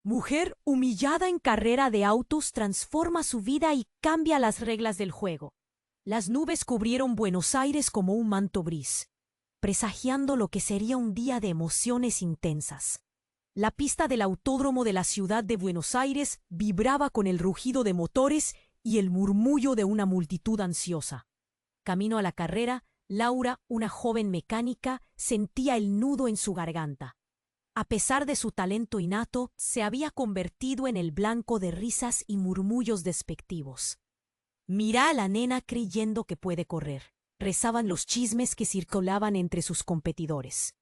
Mujer humillada en carrera de autos transforma su vida y cambia las reglas del juego. Las nubes cubrieron Buenos Aires como un manto gris, presagiando lo que sería un día de emociones intensas. La pista del autódromo de la ciudad de Buenos Aires vibraba con el rugido de motores y el murmullo de una multitud ansiosa. Camino a la carrera, Laura, una joven mecánica, sentía el nudo en su garganta. A pesar de su talento innato, se había convertido en el blanco de risas y murmullos despectivos. Mira a la nena creyendo que puede correr, rezaban los chismes que circulaban entre sus competidores.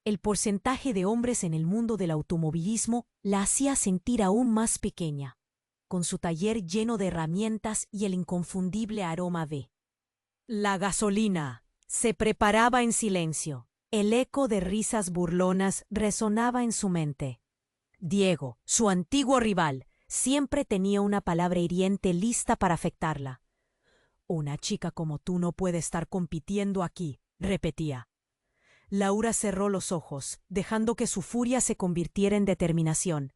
El porcentaje de hombres en el mundo del automovilismo la hacía sentir aún más pequeña, con su taller lleno de herramientas y el inconfundible aroma de la gasolina. Se preparaba en silencio. El eco de risas burlonas resonaba en su mente. Diego, su antiguo rival, siempre tenía una palabra hiriente lista para afectarla. «Una chica como tú no puede estar compitiendo aquí», repetía. Laura cerró los ojos, dejando que su furia se convirtiera en determinación.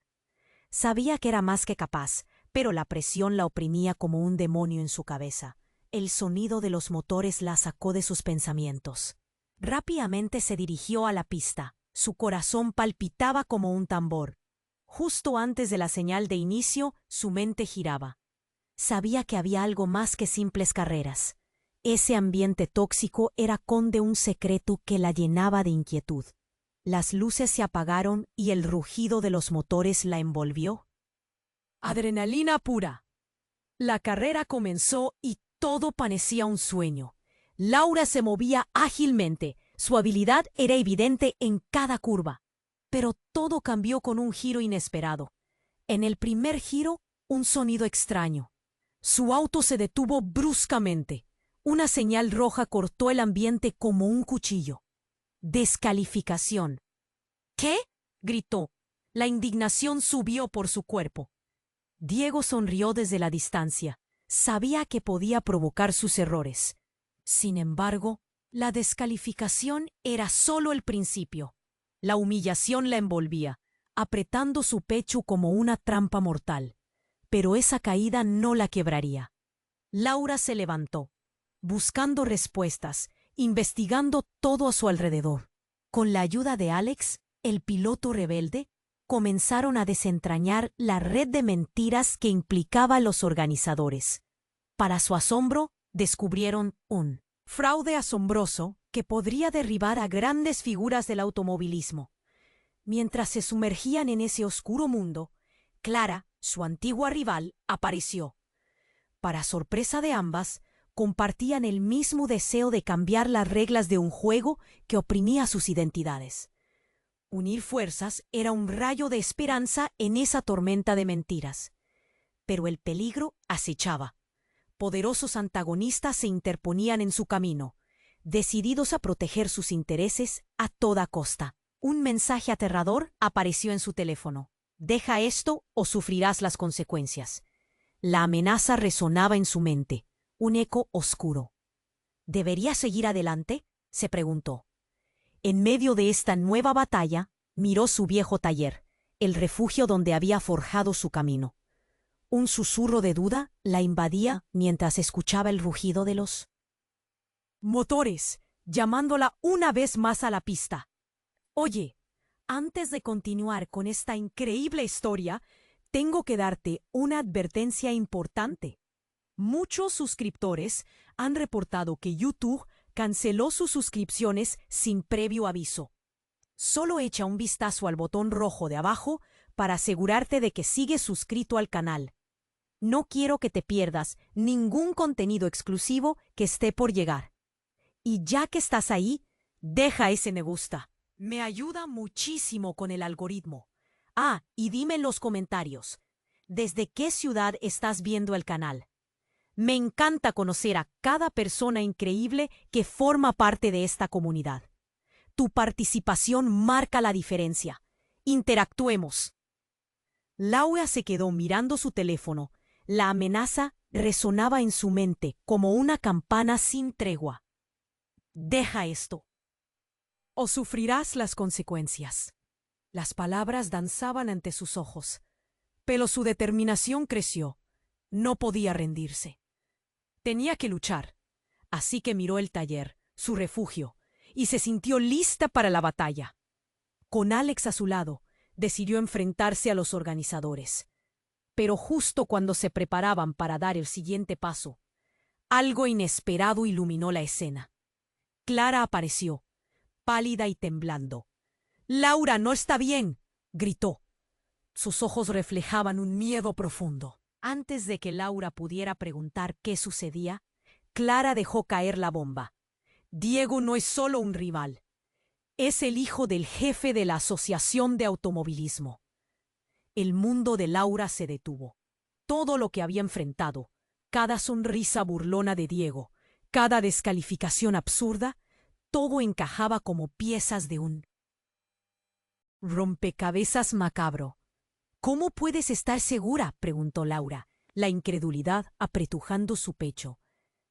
Sabía que era más que capaz, pero la presión la oprimía como un demonio en su cabeza. El sonido de los motores la sacó de sus pensamientos. Rápidamente se dirigió a la pista. Su corazón palpitaba como un tambor. Justo antes de la señal de inicio, su mente giraba. Sabía que había algo más que simples carreras. Ese ambiente tóxico era conde un secreto que la llenaba de inquietud. Las luces se apagaron y el rugido de los motores la envolvió. Adrenalina pura. La carrera comenzó y todo parecía un sueño. Laura se movía ágilmente, su habilidad era evidente en cada curva. Pero todo cambió con un giro inesperado. En el primer giro, un sonido extraño. Su auto se detuvo bruscamente. Una señal roja cortó el ambiente como un cuchillo. Descalificación. ¿Qué? Gritó. La indignación subió por su cuerpo. Diego sonrió desde la distancia. Sabía que podía provocar sus errores. Sin embargo, la descalificación era solo el principio. La humillación la envolvía, apretando su pecho como una trampa mortal. Pero esa caída no la quebraría. Laura se levantó, buscando respuestas, investigando todo a su alrededor. Con la ayuda de Alex, el piloto rebelde, comenzaron a desentrañar la red de mentiras que implicaba a los organizadores. Para su asombro, descubrieron un fraude asombroso que podría derribar a grandes figuras del automovilismo. Mientras se sumergían en ese oscuro mundo, Clara, su antigua rival, apareció. Para sorpresa de ambas, compartían el mismo deseo de cambiar las reglas de un juego que oprimía sus identidades. Unir fuerzas era un rayo de esperanza en esa tormenta de mentiras. Pero el peligro acechaba. Poderosos antagonistas se interponían en su camino, decididos a proteger sus intereses a toda costa. Un mensaje aterrador apareció en su teléfono. «Deja esto o sufrirás las consecuencias». La amenaza resonaba en su mente, un eco oscuro. ¿Debería seguir adelante?, se preguntó. En medio de esta nueva batalla, miró su viejo taller, el refugio donde había forjado su camino. Un susurro de duda la invadía mientras escuchaba el rugido de los motores, llamándola una vez más a la pista. «Oye, antes de continuar con esta increíble historia, tengo que darte una advertencia importante. Muchos suscriptores han reportado que YouTube canceló sus suscripciones sin previo aviso. Solo echa un vistazo al botón rojo de abajo para asegurarte de que sigues suscrito al canal. No quiero que te pierdas ningún contenido exclusivo que esté por llegar. Y ya que estás ahí, deja ese me gusta. Me ayuda muchísimo con el algoritmo. Ah, y dime en los comentarios, ¿desde qué ciudad estás viendo el canal? Me encanta conocer a cada persona increíble que forma parte de esta comunidad. Tu participación marca la diferencia. Interactuemos. Laura se quedó mirando su teléfono. La amenaza resonaba en su mente como una campana sin tregua. «Deja esto o sufrirás las consecuencias». Las palabras danzaban ante sus ojos. Pero su determinación creció. No podía rendirse. Tenía que luchar. Así que miró el taller, su refugio, y se sintió lista para la batalla. Con Alex a su lado, decidió enfrentarse a los organizadores. Pero justo cuando se preparaban para dar el siguiente paso, algo inesperado iluminó la escena. Clara apareció, pálida y temblando. «Laura, no está bien», gritó. Sus ojos reflejaban un miedo profundo. Antes de que Laura pudiera preguntar qué sucedía, Clara dejó caer la bomba. Diego no es solo un rival. Es el hijo del jefe de la Asociación de Automovilismo. El mundo de Laura se detuvo. Todo lo que había enfrentado, cada sonrisa burlona de Diego, cada descalificación absurda, todo encajaba como piezas de un rompecabezas macabro. «¿Cómo puedes estar segura?», preguntó Laura, la incredulidad apretujando su pecho.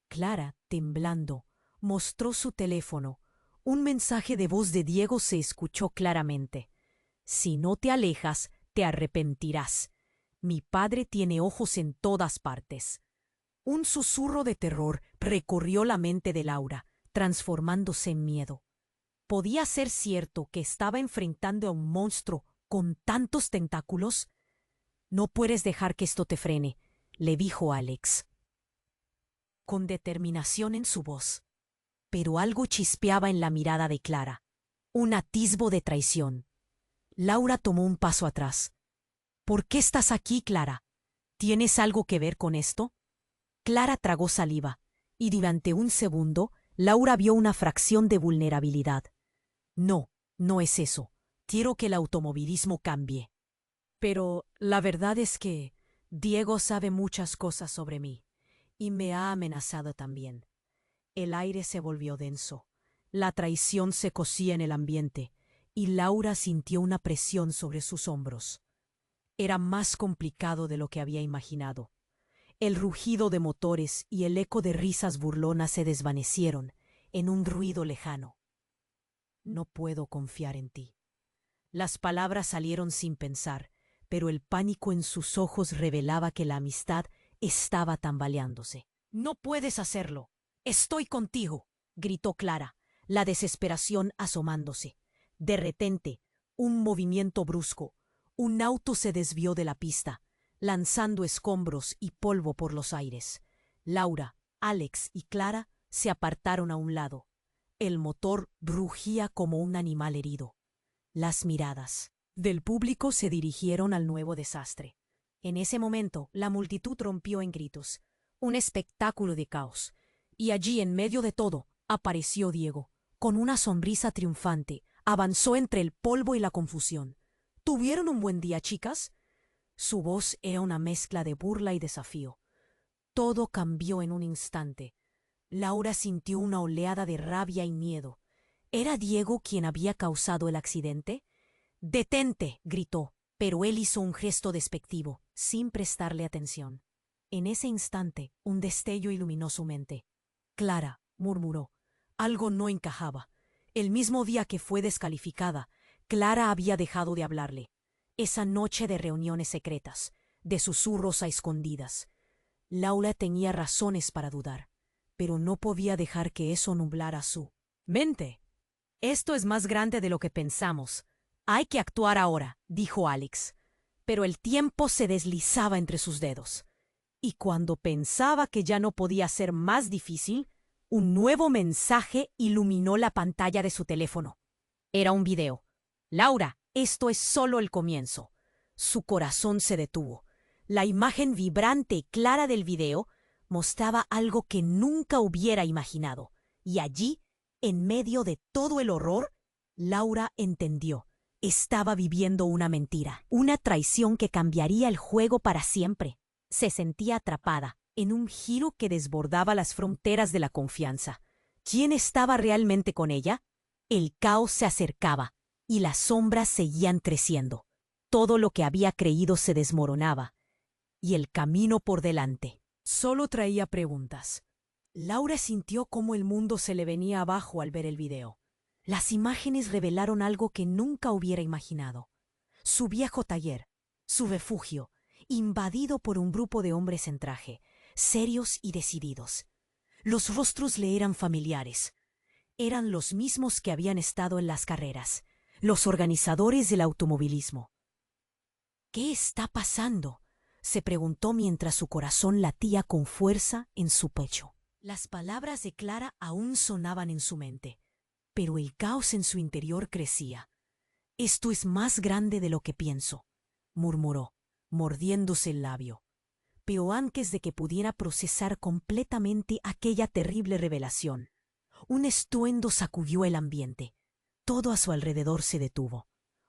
Clara, temblando, mostró su teléfono. Un mensaje de voz de Diego se escuchó claramente. «Si no te alejas, te arrepentirás. Mi padre tiene ojos en todas partes». Un susurro de terror recorrió la mente de Laura, transformándose en miedo. ¿Podía ser cierto que estaba enfrentando a un monstruo con tantos tentáculos? «No puedes dejar que esto te frene», le dijo Alex, con determinación en su voz. Pero algo chispeaba en la mirada de Clara. Un atisbo de traición. Laura tomó un paso atrás. «¿Por qué estás aquí, Clara? ¿Tienes algo que ver con esto?» Clara tragó saliva, y durante un segundo Laura vio una fracción de vulnerabilidad. «No, no es eso. Quiero que el automovilismo cambie. Pero la verdad es que Diego sabe muchas cosas sobre mí, y me ha amenazado también». El aire se volvió denso. La traición se cosía en el ambiente, y Laura sintió una presión sobre sus hombros. Era más complicado de lo que había imaginado. El rugido de motores y el eco de risas burlonas se desvanecieron en un ruido lejano. «No puedo confiar en ti». Las palabras salieron sin pensar, pero el pánico en sus ojos revelaba que la amistad estaba tambaleándose. «No puedes hacerlo. Estoy contigo», gritó Clara, la desesperación asomándose. De repente, un movimiento brusco. Un auto se desvió de la pista, lanzando escombros y polvo por los aires. Laura, Alex y Clara se apartaron a un lado. El motor rugía como un animal herido. Las miradas del público se dirigieron al nuevo desastre. En ese momento, la multitud rompió en gritos. Un espectáculo de caos. Y allí, en medio de todo, apareció Diego. Con una sonrisa triunfante, avanzó entre el polvo y la confusión. «¿Tuvieron un buen día, chicas?». Su voz era una mezcla de burla y desafío. Todo cambió en un instante. Laura sintió una oleada de rabia y miedo. ¿Era Diego quien había causado el accidente? «¡Detente!», gritó, pero él hizo un gesto despectivo, sin prestarle atención. En ese instante, un destello iluminó su mente. «Clara», murmuró, algo no encajaba. El mismo día que fue descalificada, Clara había dejado de hablarle. Esa noche de reuniones secretas, de susurros a escondidas. Laura tenía razones para dudar, pero no podía dejar que eso nublara su mente. «Esto es más grande de lo que pensamos. Hay que actuar ahora», dijo Alex. Pero el tiempo se deslizaba entre sus dedos. Y cuando pensaba que ya no podía ser más difícil, un nuevo mensaje iluminó la pantalla de su teléfono. Era un video. «Laura, esto es solo el comienzo». Su corazón se detuvo. La imagen vibrante y clara del video mostraba algo que nunca hubiera imaginado. Y allí, en medio de todo el horror, Laura entendió. Estaba viviendo una mentira, una traición que cambiaría el juego para siempre. Se sentía atrapada en un giro que desbordaba las fronteras de la confianza. ¿Quién estaba realmente con ella? El caos se acercaba y las sombras seguían creciendo. Todo lo que había creído se desmoronaba y el camino por delante solo traía preguntas. Laura sintió cómo el mundo se le venía abajo al ver el video. Las imágenes revelaron algo que nunca hubiera imaginado. Su viejo taller, su refugio invadido por un grupo de hombres en traje, serios y decididos. Los rostros le eran familiares. Eran los mismos que habían estado en las carreras, los organizadores del automovilismo. ¿Qué está pasando?, se preguntó mientras su corazón latía con fuerza en su pecho. Las palabras de Clara aún sonaban en su mente, pero el caos en su interior crecía. «Esto es más grande de lo que pienso», murmuró, mordiéndose el labio. Pero antes de que pudiera procesar completamente aquella terrible revelación, un estruendo sacudió el ambiente. Todo a su alrededor se detuvo.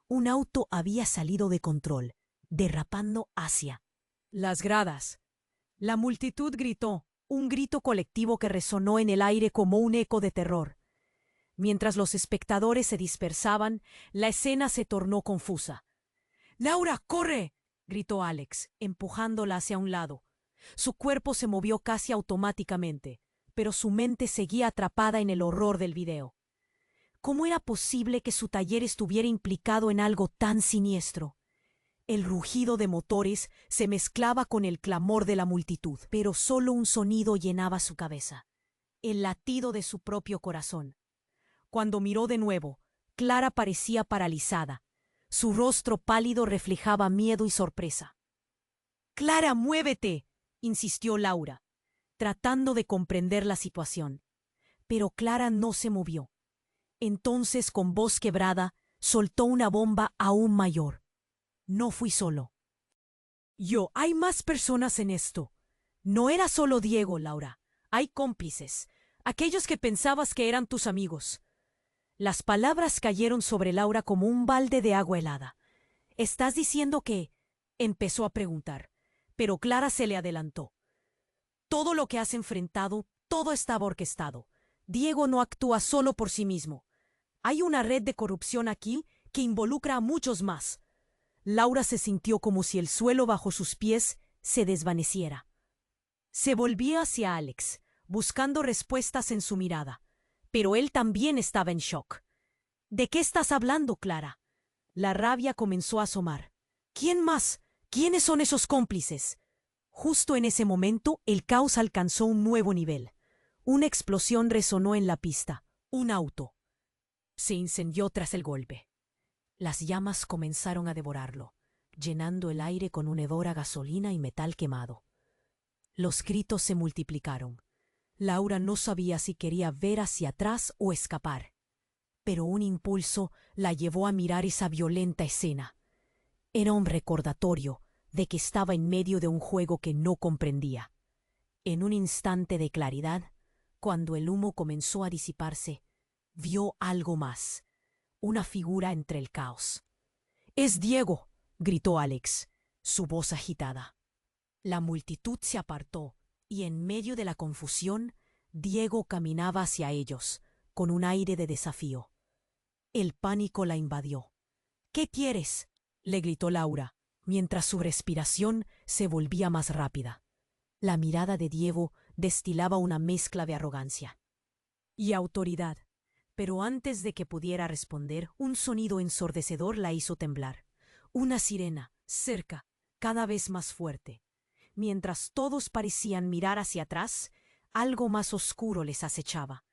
Un auto había salido de control, derrapando hacia las gradas. La multitud gritó, un grito colectivo que resonó en el aire como un eco de terror. Mientras los espectadores se dispersaban, la escena se tornó confusa. «¡Laura, corre!», gritó Alex, empujándola hacia un lado. Su cuerpo se movió casi automáticamente, pero su mente seguía atrapada en el horror del video. ¿Cómo era posible que su taller estuviera implicado en algo tan siniestro? El rugido de motores se mezclaba con el clamor de la multitud, pero solo un sonido llenaba su cabeza: el latido de su propio corazón. Cuando miró de nuevo, Clara parecía paralizada. Su rostro pálido reflejaba miedo y sorpresa. «¡Clara, muévete!», insistió Laura, tratando de comprender la situación. Pero Clara no se movió. Entonces, con voz quebrada, soltó una bomba aún mayor. «No fui solo. Hay más personas en esto. No era solo Diego, Laura. Hay cómplices, aquellos que pensabas que eran tus amigos». Las palabras cayeron sobre Laura como un balde de agua helada. «¿Estás diciendo que...?», empezó a preguntar, pero Clara se le adelantó. «Todo lo que has enfrentado, todo estaba orquestado. Diego no actúa solo por sí mismo. Hay una red de corrupción aquí que involucra a muchos más». Laura se sintió como si el suelo bajo sus pies se desvaneciera. Se volvió hacia Alex, buscando respuestas en su mirada, pero él también estaba en shock. «¿De qué estás hablando, Clara?». La rabia comenzó a asomar. «¿Quién más? ¿Quiénes son esos cómplices?». Justo en ese momento, el caos alcanzó un nuevo nivel. Una explosión resonó en la pista. Un auto se incendió tras el golpe. Las llamas comenzaron a devorarlo, llenando el aire con un hedor a gasolina y metal quemado. Los gritos se multiplicaron. Laura no sabía si quería ver hacia atrás o escapar, pero un impulso la llevó a mirar esa violenta escena. Era un recordatorio de que estaba en medio de un juego que no comprendía. En un instante de claridad, cuando el humo comenzó a disiparse, vio algo más, una figura entre el caos. «¡Es Diego!», gritó Alex, su voz agitada. La multitud se apartó y en medio de la confusión, Diego caminaba hacia ellos, con un aire de desafío. El pánico la invadió. «¿Qué quieres?», le gritó Laura, mientras su respiración se volvía más rápida. La mirada de Diego destilaba una mezcla de arrogancia y autoridad, pero antes de que pudiera responder, un sonido ensordecedor la hizo temblar. Una sirena, cerca, cada vez más fuerte. Mientras todos parecían mirar hacia atrás, algo más oscuro les acechaba.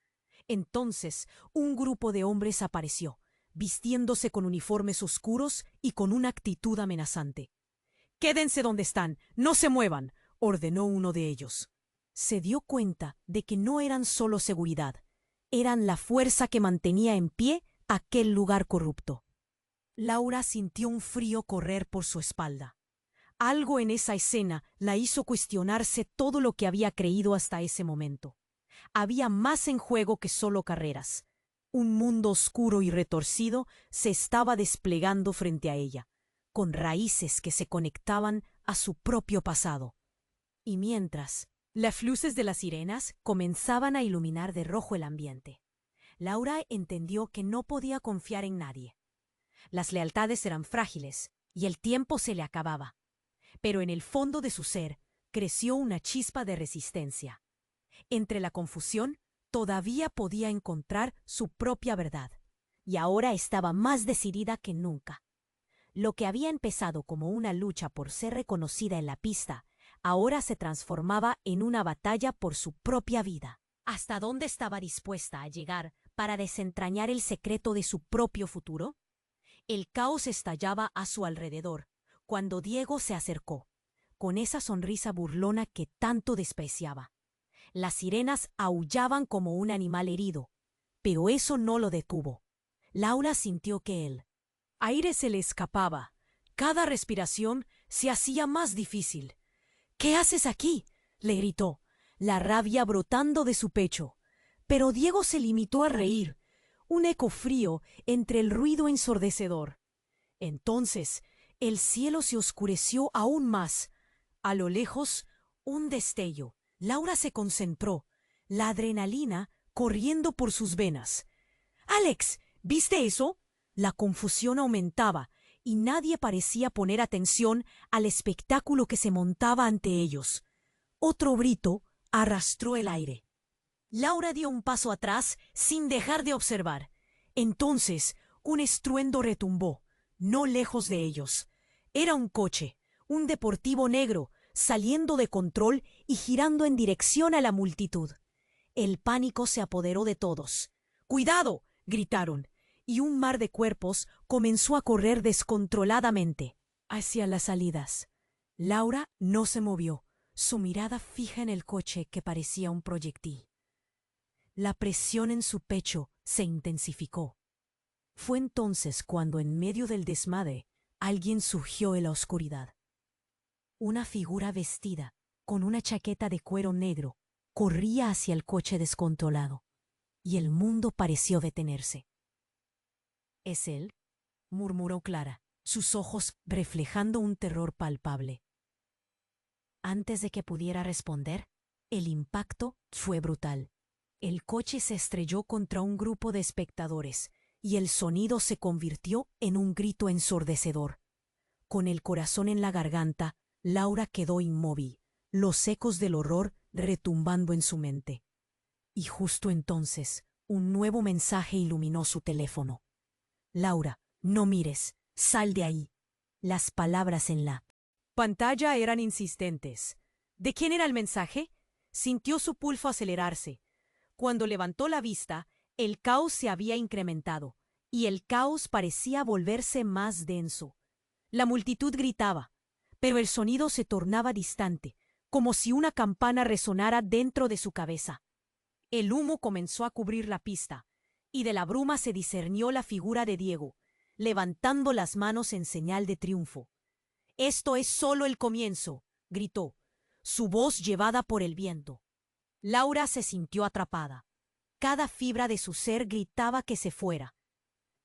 Entonces, un grupo de hombres apareció, vistiéndose con uniformes oscuros y con una actitud amenazante. «¡Quédense donde están! ¡No se muevan!», ordenó uno de ellos. Se dio cuenta de que no eran solo seguridad, eran la fuerza que mantenía en pie aquel lugar corrupto. Laura sintió un frío correr por su espalda. Algo en esa escena la hizo cuestionarse todo lo que había creído hasta ese momento. Había más en juego que solo carreras. Un mundo oscuro y retorcido se estaba desplegando frente a ella, con raíces que se conectaban a su propio pasado. Y mientras, las luces de las sirenas comenzaban a iluminar de rojo el ambiente, Laura entendió que no podía confiar en nadie. Las lealtades eran frágiles y el tiempo se le acababa. Pero en el fondo de su ser creció una chispa de resistencia. Entre la confusión, todavía podía encontrar su propia verdad, y ahora estaba más decidida que nunca. Lo que había empezado como una lucha por ser reconocida en la pista, ahora se transformaba en una batalla por su propia vida. ¿Hasta dónde estaba dispuesta a llegar para desentrañar el secreto de su propio futuro? El caos estallaba a su alrededor, cuando Diego se acercó, con esa sonrisa burlona que tanto despreciaba. Las sirenas aullaban como un animal herido, pero eso no lo detuvo. Laura sintió que el aire se le escapaba. Cada respiración se hacía más difícil. «¿Qué haces aquí?», le gritó, la rabia brotando de su pecho. Pero Diego se limitó a reír, un eco frío entre el ruido ensordecedor. Entonces el cielo se oscureció aún más. A lo lejos, un destello. Laura se concentró, la adrenalina corriendo por sus venas. «Alex, ¿viste eso?». La confusión aumentaba y nadie parecía poner atención al espectáculo que se montaba ante ellos. Otro grito arrastró el aire. Laura dio un paso atrás sin dejar de observar. Entonces, un estruendo retumbó, no lejos de ellos. Era un coche, un deportivo negro, saliendo de control y girando en dirección a la multitud. El pánico se apoderó de todos. «¡Cuidado!», gritaron, y un mar de cuerpos comenzó a correr descontroladamente hacia las salidas. Laura no se movió, su mirada fija en el coche que parecía un proyectil. La presión en su pecho se intensificó. Fue entonces cuando, en medio del desmadre, alguien surgió en la oscuridad. Una figura vestida con una chaqueta de cuero negro corría hacia el coche descontrolado, y el mundo pareció detenerse. «¿Es él?», murmuró Clara, sus ojos reflejando un terror palpable. Antes de que pudiera responder, el impacto fue brutal. El coche se estrelló contra un grupo de espectadores y el sonido se convirtió en un grito ensordecedor. Con el corazón en la garganta, Laura quedó inmóvil, los ecos del horror retumbando en su mente. Y justo entonces, un nuevo mensaje iluminó su teléfono. «Laura, no mires, sal de ahí». Las palabras en la pantalla eran insistentes. ¿De quién era el mensaje? Sintió su pulso acelerarse. Cuando levantó la vista, el caos se había incrementado, y el caos parecía volverse más denso. La multitud gritaba, pero el sonido se tornaba distante, como si una campana resonara dentro de su cabeza. El humo comenzó a cubrir la pista, y de la bruma se discernió la figura de Diego, levantando las manos en señal de triunfo. «Esto es solo el comienzo», gritó, su voz llevada por el viento. Laura se sintió atrapada. Cada fibra de su ser gritaba que se fuera.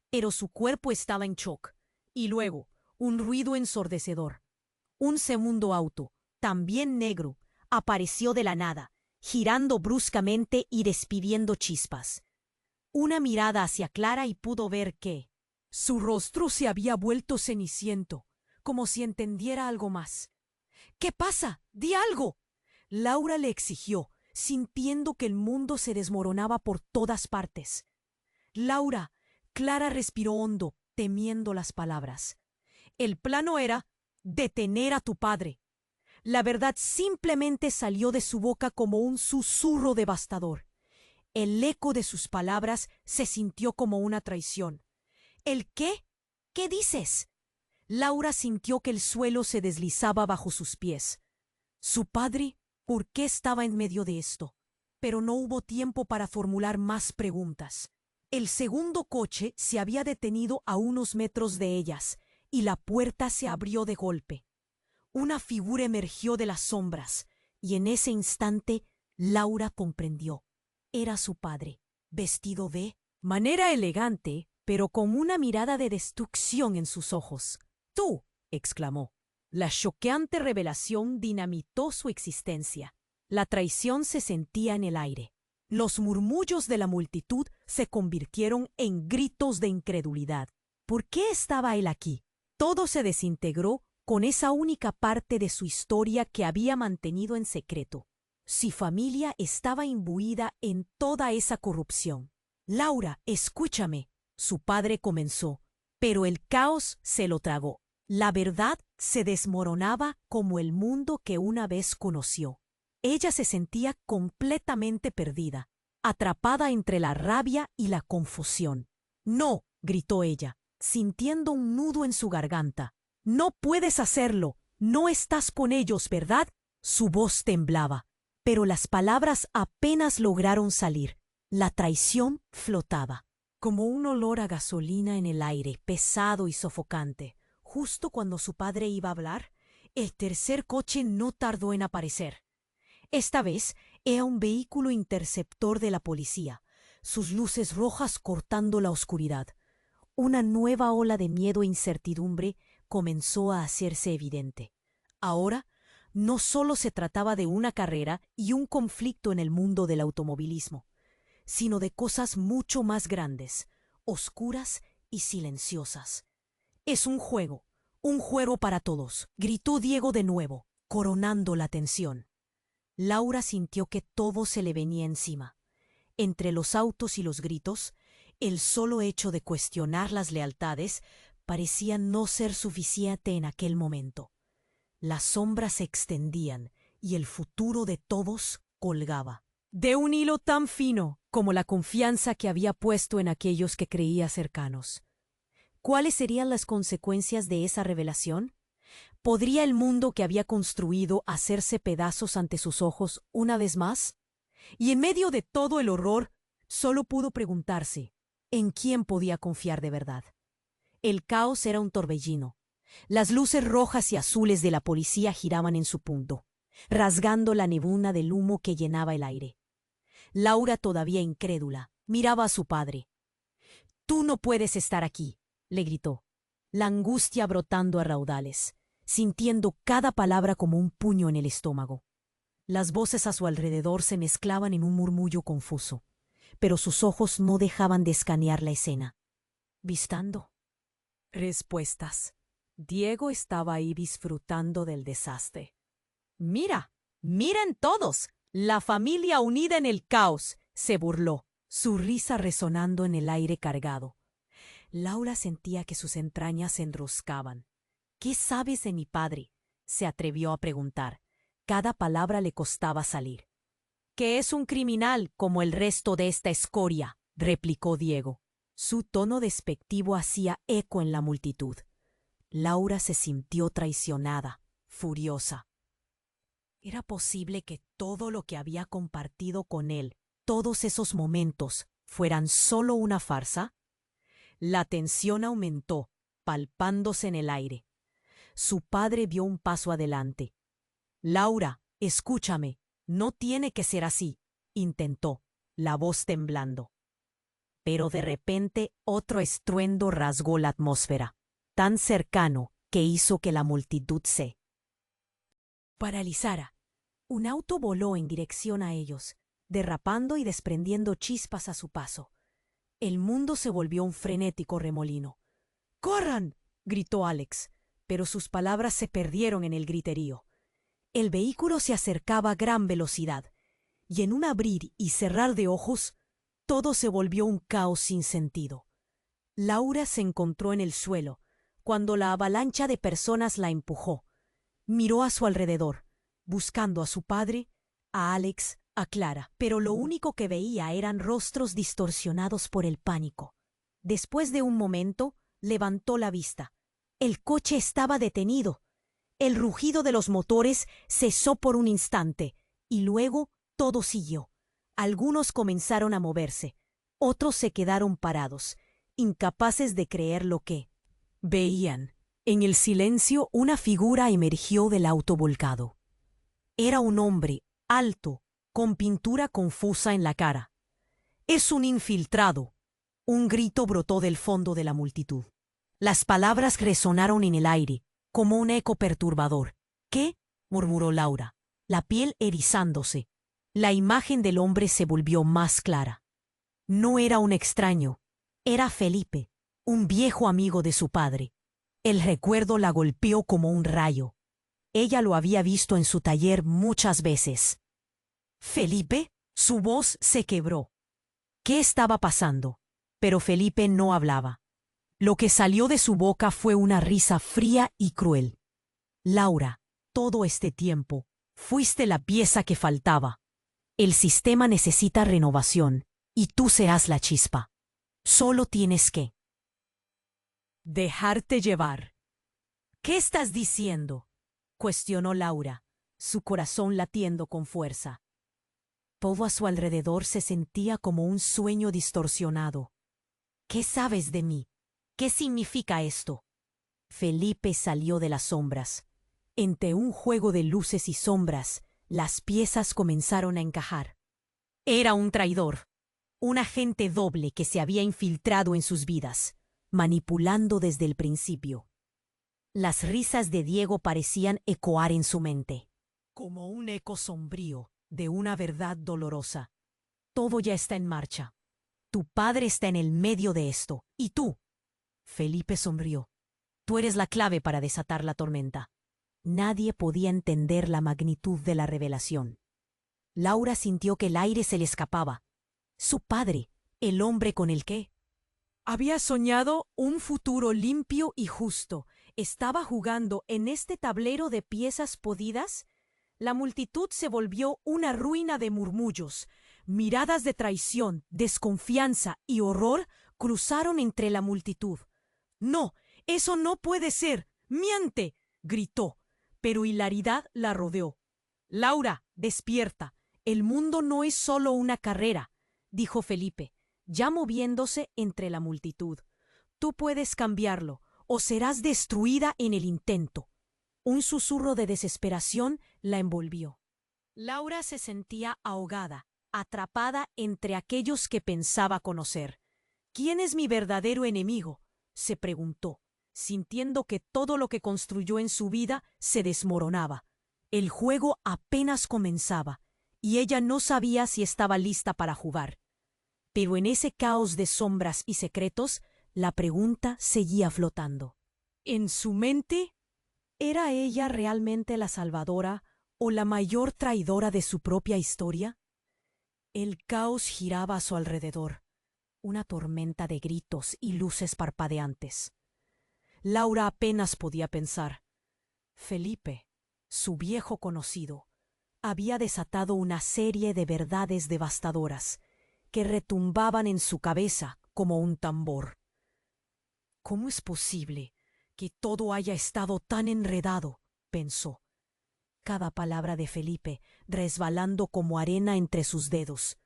Pero su cuerpo estaba en shock. Y luego, un ruido ensordecedor. Un segundo auto, también negro, apareció de la nada, girando bruscamente y despidiendo chispas. Una mirada hacia Clara y pudo ver que su rostro se había vuelto ceniciento, como si entendiera algo más. «¿Qué pasa? ¡Di algo!», Laura le exigió, sintiendo que el mundo se desmoronaba por todas partes. «Laura», Clara respiró hondo, temiendo las palabras. «El plano era detener a tu padre». La verdad simplemente salió de su boca como un susurro devastador. El eco de sus palabras se sintió como una traición. «¿El qué? ¿Qué dices?». Laura sintió que el suelo se deslizaba bajo sus pies. Su padre, ¿por qué estaba en medio de esto? Pero no hubo tiempo para formular más preguntas. El segundo coche se había detenido a unos metros de ellas, y la puerta se abrió de golpe. Una figura emergió de las sombras, y en ese instante Laura comprendió. Era su padre, vestido de manera elegante, pero con una mirada de destrucción en sus ojos. «¡Tú!», exclamó. La choqueante revelación dinamitó su existencia. La traición se sentía en el aire. Los murmullos de la multitud se convirtieron en gritos de incredulidad. ¿Por qué estaba él aquí? Todo se desintegró con esa única parte de su historia que había mantenido en secreto. Su familia estaba imbuida en toda esa corrupción. «Laura, escúchame», su padre comenzó, pero el caos se lo tragó. La verdad se desmoronaba como el mundo que una vez conoció. Ella se sentía completamente perdida, atrapada entre la rabia y la confusión. «No», gritó ella, sintiendo un nudo en su garganta. «No puedes hacerlo. No estás con ellos, ¿verdad?». Su voz temblaba, pero las palabras apenas lograron salir. La traición flotaba, como un olor a gasolina en el aire, pesado y sofocante. Justo cuando su padre iba a hablar, el tercer coche no tardó en aparecer. Esta vez era un vehículo interceptor de la policía, sus luces rojas cortando la oscuridad. Una nueva ola de miedo e incertidumbre comenzó a hacerse evidente. Ahora, no solo se trataba de una carrera y un conflicto en el mundo del automovilismo, sino de cosas mucho más grandes, oscuras y silenciosas. «Es un juego para todos», gritó Diego de nuevo, coronando la tensión. Laura sintió que todo se le venía encima. Entre los autos y los gritos, el solo hecho de cuestionar las lealtades parecía no ser suficiente en aquel momento. Las sombras se extendían y el futuro de todos colgaba de un hilo tan fino como la confianza que había puesto en aquellos que creía cercanos. ¿Cuáles serían las consecuencias de esa revelación? ¿Podría el mundo que había construido hacerse pedazos ante sus ojos una vez más? Y en medio de todo el horror, solo pudo preguntarse, ¿en quién podía confiar de verdad? El caos era un torbellino. Las luces rojas y azules de la policía giraban en su punto, rasgando la neblina del humo que llenaba el aire. Laura, todavía incrédula, miraba a su padre. «Tú no puedes estar aquí», le gritó, la angustia brotando a raudales, sintiendo cada palabra como un puño en el estómago. Las voces a su alrededor se mezclaban en un murmullo confuso, pero sus ojos no dejaban de escanear la escena, buscando respuestas. Diego estaba ahí disfrutando del desastre. «Mira, miren todos, la familia unida en el caos», se burló, su risa resonando en el aire cargado. Laura sentía que sus entrañas se enroscaban. «¿Qué sabes de mi padre?», se atrevió a preguntar. Cada palabra le costaba salir. «Que es un criminal como el resto de esta escoria», replicó Diego. Su tono despectivo hacía eco en la multitud. Laura se sintió traicionada, furiosa. ¿Era posible que todo lo que había compartido con él, todos esos momentos, fueran solo una farsa? La tensión aumentó, palpándose en el aire. Su padre dio un paso adelante. «Laura, escúchame, no tiene que ser así», intentó, la voz temblando. Pero de repente otro estruendo rasgó la atmósfera, tan cercano que hizo que la multitud se paralizara. Un auto voló en dirección a ellos, derrapando y desprendiendo chispas a su paso. El mundo se volvió un frenético remolino. «¡Corran!», gritó Alex, pero sus palabras se perdieron en el griterío. El vehículo se acercaba a gran velocidad, y en un abrir y cerrar de ojos, todo se volvió un caos sin sentido. Laura se encontró en el suelo, cuando la avalancha de personas la empujó. Miró a su alrededor, buscando a su padre, a Alex, a Clara, pero lo único que veía eran rostros distorsionados por el pánico. Después de un momento, levantó la vista. El coche estaba detenido. El rugido de los motores cesó por un instante, y luego todo siguió. Algunos comenzaron a moverse, otros se quedaron parados, incapaces de creer lo que veían. En el silencio, una figura emergió del auto volcado. Era un hombre, alto, con pintura confusa en la cara. «Es un infiltrado», un grito brotó del fondo de la multitud. Las palabras resonaron en el aire, como un eco perturbador. «¿Qué?», murmuró Laura, la piel erizándose. La imagen del hombre se volvió más clara. No era un extraño, era Felipe, un viejo amigo de su padre. El recuerdo la golpeó como un rayo. Ella lo había visto en su taller muchas veces. «¿Felipe?», su voz se quebró. ¿Qué estaba pasando? Pero Felipe no hablaba. Lo que salió de su boca fue una risa fría y cruel. Laura, todo este tiempo, fuiste la pieza que faltaba. El sistema necesita renovación, y tú serás la chispa. Solo tienes que dejarte llevar. ¿Qué estás diciendo?, cuestionó Laura, su corazón latiendo con fuerza. Todo a su alrededor se sentía como un sueño distorsionado. ¿Qué sabes de mí? ¿Qué significa esto? Felipe salió de las sombras. Entre un juego de luces y sombras, las piezas comenzaron a encajar. Era un traidor, un agente doble que se había infiltrado en sus vidas, manipulando desde el principio. Las risas de Diego parecían ecoar en su mente, como un eco sombrío de una verdad dolorosa. Todo ya está en marcha. Tu padre está en el medio de esto, y tú. Felipe sonrió. Tú eres la clave para desatar la tormenta. Nadie podía entender la magnitud de la revelación. Laura sintió que el aire se le escapaba. Su padre, el hombre con el que había soñado un futuro limpio y justo, estaba jugando en este tablero de piezas podidas. La multitud se volvió una ruina de murmullos. Miradas de traición, desconfianza y horror cruzaron entre la multitud. «No, eso no puede ser. ¡Miente!», gritó, pero hilaridad la rodeó. «Laura, despierta. El mundo no es solo una carrera», dijo Felipe, ya moviéndose entre la multitud. «Tú puedes cambiarlo, o serás destruida en el intento». Un susurro de desesperación la envolvió. Laura se sentía ahogada, atrapada entre aquellos que pensaba conocer. «¿Quién es mi verdadero enemigo?», se preguntó, sintiendo que todo lo que construyó en su vida se desmoronaba. El juego apenas comenzaba, y ella no sabía si estaba lista para jugar. Pero en ese caos de sombras y secretos, la pregunta seguía flotando. En su mente, ¿era ella realmente la salvadora o la mayor traidora de su propia historia? El caos giraba a su alrededor, una tormenta de gritos y luces parpadeantes. Laura apenas podía pensar. Felipe, su viejo conocido, había desatado una serie de verdades devastadoras que retumbaban en su cabeza como un tambor. «¿Cómo es posible que todo haya estado tan enredado?», pensó. Cada palabra de Felipe resbalando como arena entre sus dedos.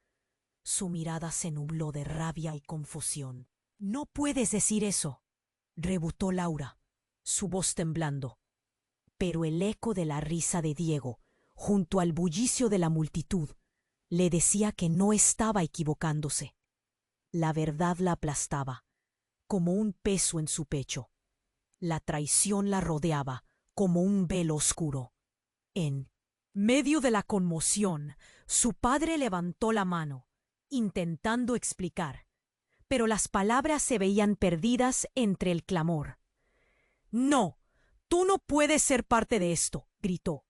Su mirada se nubló de rabia y confusión. «No puedes decir eso», rebutó Laura, su voz temblando. Pero el eco de la risa de Diego, junto al bullicio de la multitud, le decía que no estaba equivocándose. La verdad la aplastaba, como un peso en su pecho. La traición la rodeaba, como un velo oscuro. En medio de la conmoción, su padre levantó la mano, intentando explicar, pero las palabras se veían perdidas entre el clamor. «No, tú no puedes ser parte de esto», gritó.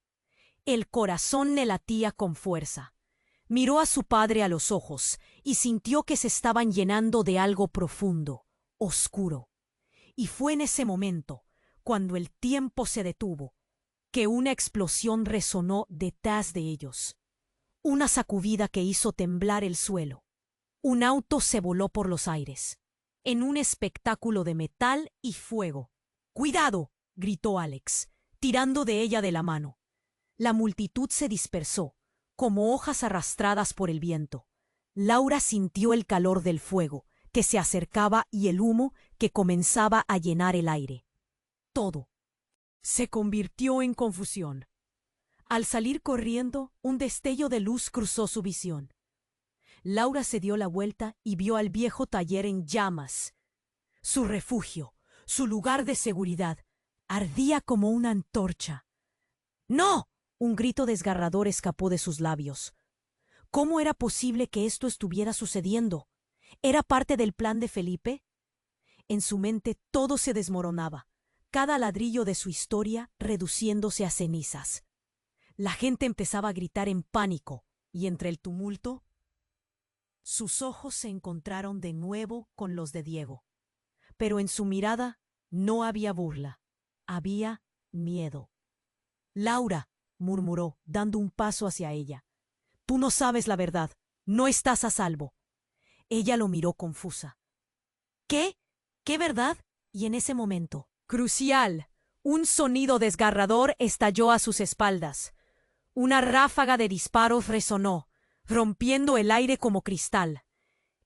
El corazón le latía con fuerza. Miró a su padre a los ojos y sintió que se estaban llenando de algo profundo, oscuro. Y fue en ese momento, cuando el tiempo se detuvo, que una explosión resonó detrás de ellos. Una sacudida que hizo temblar el suelo. Un auto se voló por los aires, en un espectáculo de metal y fuego. «¡Cuidado!», gritó Alex, tirando de ella de la mano. La multitud se dispersó, como hojas arrastradas por el viento. Laura sintió el calor del fuego, que se acercaba, y el humo que comenzaba a llenar el aire. Todo se convirtió en confusión. Al salir corriendo, un destello de luz cruzó su visión. Laura se dio la vuelta y vio al viejo taller en llamas. Su refugio, su lugar de seguridad, ardía como una antorcha. «¡No!», un grito desgarrador escapó de sus labios. ¿Cómo era posible que esto estuviera sucediendo? ¿Era parte del plan de Felipe? En su mente todo se desmoronaba, cada ladrillo de su historia reduciéndose a cenizas. La gente empezaba a gritar en pánico, y entre el tumulto, sus ojos se encontraron de nuevo con los de Diego. pero en su mirada no había burla, había miedo. Laura, murmuró, dando un paso hacia ella. Tú no sabes la verdad, no estás a salvo. Ella lo miró confusa. ¿Qué? ¿Qué verdad? Y en ese momento, crucial, un sonido desgarrador estalló a sus espaldas. Una ráfaga de disparos resonó, rompiendo el aire como cristal.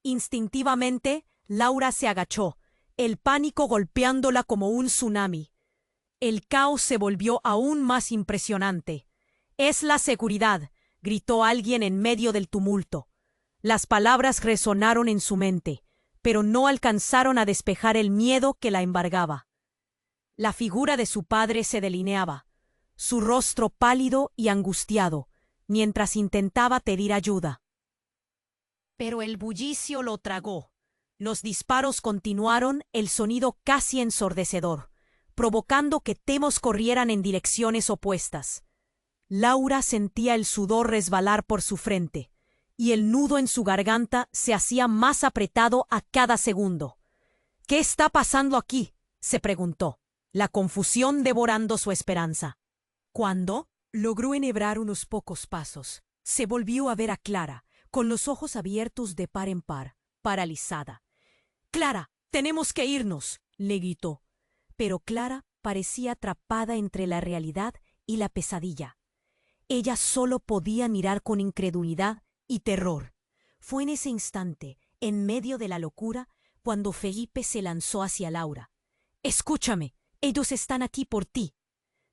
Instintivamente, Laura se agachó, el pánico golpeándola como un tsunami. El caos se volvió aún más impresionante. «¡Es la seguridad!», gritó alguien en medio del tumulto. Las palabras resonaron en su mente, pero no alcanzaron a despejar el miedo que la embargaba. La figura de su padre se delineaba, su rostro pálido y angustiado, mientras intentaba pedir ayuda. Pero el bullicio lo tragó. Los disparos continuaron, el sonido casi ensordecedor, provocando que todos corrieran en direcciones opuestas. Laura sentía el sudor resbalar por su frente, y el nudo en su garganta se hacía más apretado a cada segundo. «¿Qué está pasando aquí?», se preguntó, la confusión devorando su esperanza. Cuando logró enhebrar unos pocos pasos, se volvió a ver a Clara, con los ojos abiertos de par en par, paralizada. «Clara, tenemos que irnos», le gritó. Pero Clara parecía atrapada entre la realidad y la pesadilla. Ella solo podía mirar con incredulidad y terror. Fue en ese instante, en medio de la locura, cuando Felipe se lanzó hacia Laura. «Escúchame, ellos están aquí por ti».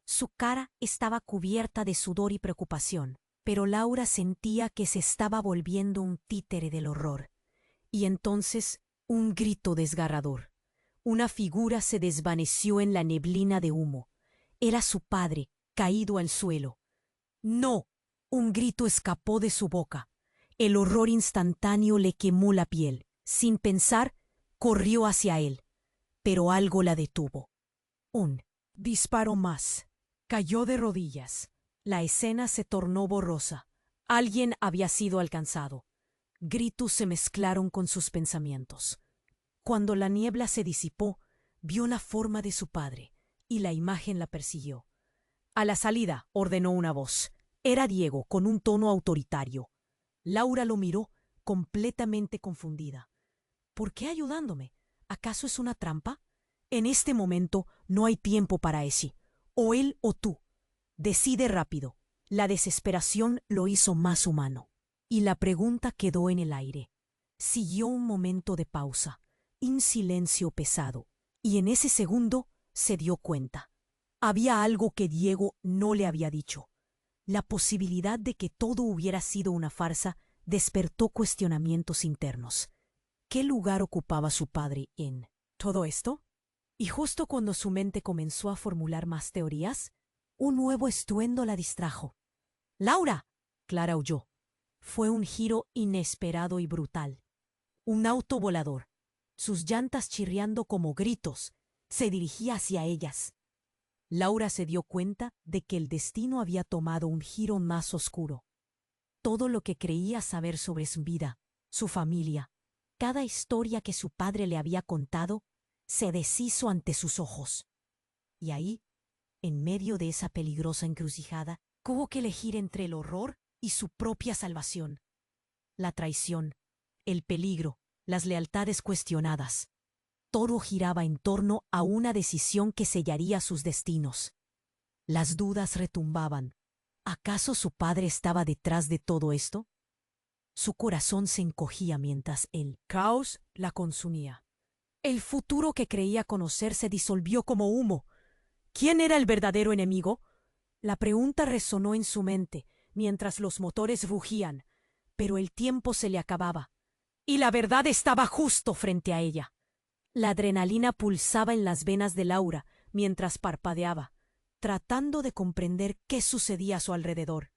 Su cara estaba cubierta de sudor y preocupación, pero Laura sentía que se estaba volviendo un títere del horror. Y entonces, un grito desgarrador. Una figura se desvaneció en la neblina de humo. Era su padre, caído al suelo. «¡No!», un grito escapó de su boca. El horror instantáneo le quemó la piel. Sin pensar, corrió hacia él. Pero algo la detuvo. Un disparo más. Cayó de rodillas. La escena se tornó borrosa. Alguien había sido alcanzado. Gritos se mezclaron con sus pensamientos. Cuando la niebla se disipó, vio la forma de su padre, y la imagen la persiguió. «A la salida», ordenó una voz. Era Diego, con un tono autoritario. Laura lo miró, completamente confundida. «¿Por qué ayudándome? ¿Acaso es una trampa? En este momento no hay tiempo para eso. O él o tú. Decide rápido». La desesperación lo hizo más humano. Y la pregunta quedó en el aire. Siguió un momento de pausa, un silencio pesado, y en ese segundo se dio cuenta. Había algo que Diego no le había dicho. La posibilidad de que todo hubiera sido una farsa despertó cuestionamientos internos. ¿Qué lugar ocupaba su padre en todo esto? Y justo cuando su mente comenzó a formular más teorías, un nuevo estruendo la distrajo. «¡Laura!», Clara aulló. Fue un giro inesperado y brutal. Un auto volador, sus llantas chirriando como gritos, se dirigía hacia ellas. Laura se dio cuenta de que el destino había tomado un giro más oscuro. Todo lo que creía saber sobre su vida, su familia, cada historia que su padre le había contado, se deshizo ante sus ojos. Y ahí, en medio de esa peligrosa encrucijada, tuvo que elegir entre el horror y su propia salvación. La traición, el peligro, las lealtades cuestionadas. Todo giraba en torno a una decisión que sellaría sus destinos. Las dudas retumbaban. ¿Acaso su padre estaba detrás de todo esto? Su corazón se encogía mientras el caos la consumía. El futuro que creía conocer se disolvió como humo. ¿Quién era el verdadero enemigo? La pregunta resonó en su mente mientras los motores rugían, pero el tiempo se le acababa, y la verdad estaba justo frente a ella. La adrenalina pulsaba en las venas de Laura mientras parpadeaba, tratando de comprender qué sucedía a su alrededor.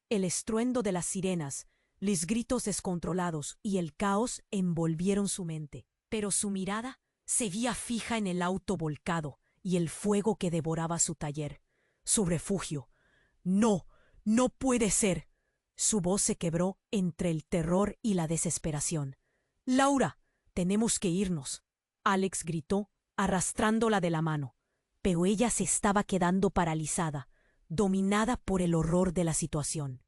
El estruendo de las sirenas, los gritos descontrolados y el caos envolvieron su mente, pero su mirada seguía fija en el auto volcado y el fuego que devoraba su taller, su refugio. «No, no puede ser». Su voz se quebró entre el terror y la desesperación. «Laura, tenemos que irnos». Alex gritó, arrastrándola de la mano, pero ella se estaba quedando paralizada, dominada por el horror de la situación.